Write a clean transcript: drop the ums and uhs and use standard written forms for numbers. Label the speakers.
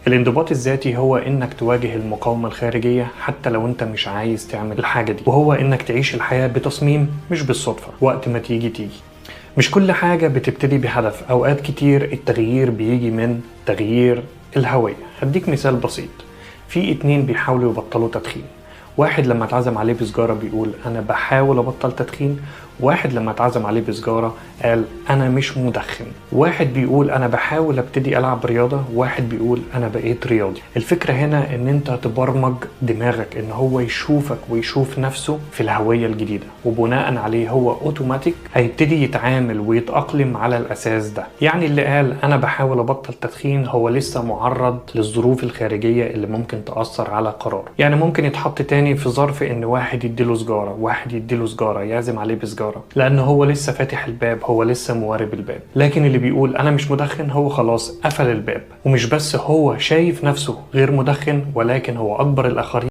Speaker 1: الانضباط الذاتي هو انك تواجه المقاومة الخارجية حتى لو انت مش عايز تعمل الحاجة دي، وهو انك تعيش الحياة بتصميم مش بالصدفة، وقت ما تيجي. مش كل حاجة بتبتدي بهدف، اوقات كتير التغيير بيجي من تغيير الهوية. هديك مثال بسيط. في 2 بيحاولوا يبطلوا تدخين، واحد لما اتعزم عليه بسجارة بيقول انا بحاول ابطل تدخين، واحد لما اتعزم عليه بسجارة قال انا مش مدخن. واحد بيقول انا بحاول ابتدي العب رياضة، واحد بيقول انا بقيت رياضي. الفكرة هنا ان انت تبرمج دماغك ان هو يشوفك ويشوف نفسه في الهوية الجديدة، وبناء عليه هو اوتوماتيك هيبتدي يتعامل ويتأقلم على الاساس ده. يعني اللي قال انا بحاول ابطل تدخين هو لسه معرض للظروف الخارجية اللي ممكن تأثر على قراره. يعني ممكن يتحط تاني في ظرف ان واحد يديله سجارة، واحد يديله سجارة يعزم عليه بسجارة، لأنه هو لسه فاتح الباب، هو لسه موارب الباب. لكن اللي بيقول أنا مش مدخن هو خلاص قفل الباب، ومش بس هو شايف نفسه غير مدخن، ولكن هو أكبر الآخرين